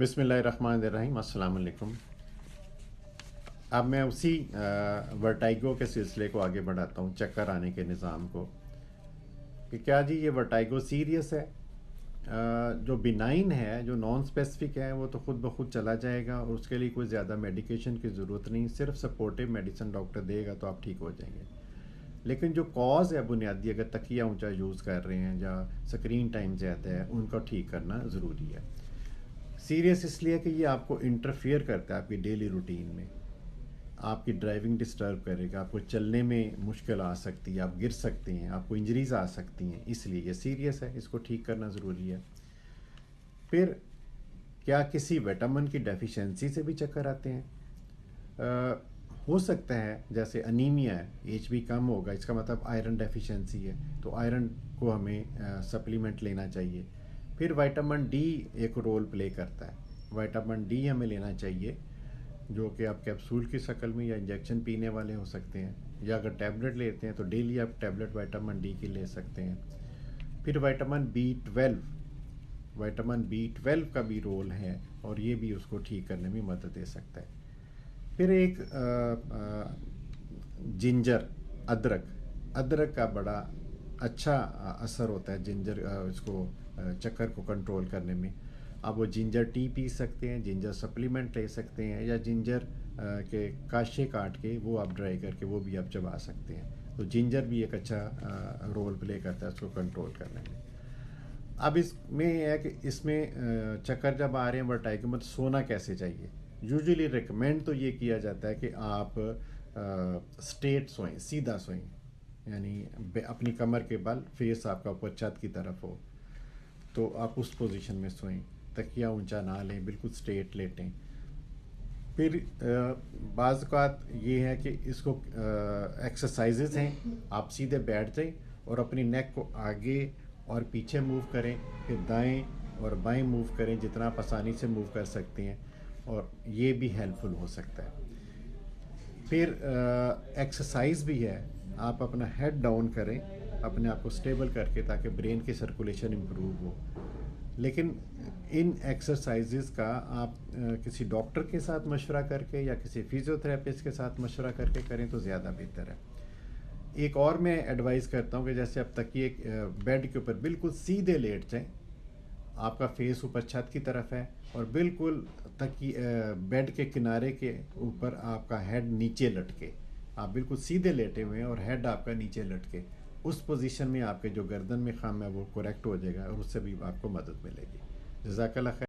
बिस्मिल्लाहिर्रहमानिर्रहीम, अस्सलाम वालेकुम। अब मैं उसी वर्टाइगो के सिलसिले को आगे बढ़ाता हूँ, चक्कर आने के निज़ाम को, कि क्या जी ये वर्टाइगो सीरियस है। जो बिनाइन है, जो नॉन स्पेसिफिक है, वो तो ख़ुद ब खुद चला जाएगा और उसके लिए कोई ज़्यादा मेडिकेशन की ज़रूरत नहीं, सिर्फ सपोर्टिव मेडिसिन डॉक्टर देगा तो आप ठीक हो जाएंगे। लेकिन जो कॉज है बुनियादी, अगर तकिया ऊंचा यूज़ कर रहे हैं या स्क्रीन टाइम ज़्यादा है, उनको ठीक करना ज़रूरी है। सीरियस इसलिए कि ये आपको इंटरफियर करता है आपकी डेली रूटीन में, आपकी ड्राइविंग डिस्टर्ब करेगा, आपको चलने में मुश्किल आ सकती है, आप गिर सकते हैं, आपको इंजरीज आ सकती हैं, इसलिए ये सीरियस है, इसको ठीक करना ज़रूरी है। फिर क्या किसी विटामिन की डेफिशिएंसी से भी चक्कर आते हैं? हो सकता है, जैसे अनीमिया है, HB कम होगा, इसका मतलब आयरन डेफिशिएंसी है, तो आयरन को हमें सप्लीमेंट लेना चाहिए। फिर विटामिन डी एक रोल प्ले करता है, विटामिन डी हमें लेना चाहिए, जो कि आप कैप्सूल की शक्ल में या इंजेक्शन पीने वाले हो सकते हैं, या अगर टैबलेट लेते हैं तो डेली आप टैबलेट विटामिन डी की ले सकते हैं। फिर विटामिन बी ट्वेल्व का भी रोल है और ये भी उसको ठीक करने में मदद दे सकता है। फिर एक जिंजर, अदरक का बड़ा अच्छा असर होता है जिंजर इसको चक्कर को कंट्रोल करने में। आप वो जिंजर टी पी सकते हैं, जिंजर सप्लीमेंट ले सकते हैं, या जिंजर के काशे काट के वो आप ड्राई करके वो भी आप चबा सकते हैं। तो जिंजर भी एक अच्छा रोल प्ले करता है उसको कंट्रोल करने में। अब इसमें है कि इसमें चक्कर जब आ रहे हैं वर्टाइगो में, तो सोना कैसे चाहिए? यूजुअली रिकमेंड तो ये किया जाता है कि आप स्ट्रेट सोएं, सीधा सोएं, यानी अपनी कमर के बल, फेस आपका ऊपर छत की तरफ हो, तो आप उस पोजीशन में सोएं, तकिया ऊंचा ना लें, बिल्कुल स्ट्रेट लेटें। फिर बाज़ औक़ात ये है कि इसको एक्सरसाइजेज़ हैं, आप सीधे बैठ जाएं और अपनी नेक को आगे और पीछे मूव करें, फिर दाएं और बाएं मूव करें, जितना आप आसानी से मूव कर सकते हैं, और ये भी हेल्पफुल हो सकता है। फिर एक्सरसाइज भी है, आप अपना हेड डाउन करें, अपने आप को स्टेबल करके, ताकि ब्रेन की सर्कुलेशन इम्प्रूव हो। लेकिन इन एक्सरसाइजेस का आप किसी डॉक्टर के साथ मशवरा करके या किसी फिजियोथेरेपिस्ट के साथ मशवरा करके करें तो ज़्यादा बेहतर है। एक और मैं एडवाइस करता हूँ कि जैसे आप तकिए बेड के ऊपर बिल्कुल सीधे लेट जाएं, आपका फेस ऊपर छत की तरफ है और बिल्कुल बेड के किनारे के ऊपर आपका हेड नीचे लटके, आप बिल्कुल सीधे लेटे हुए हैं और हेड आपका नीचे लटके, उस पोजीशन में आपके जो गर्दन में खाम है वो करेक्ट हो जाएगा और उससे भी आपको मदद मिलेगी। जज़ाकल्लाह खैर।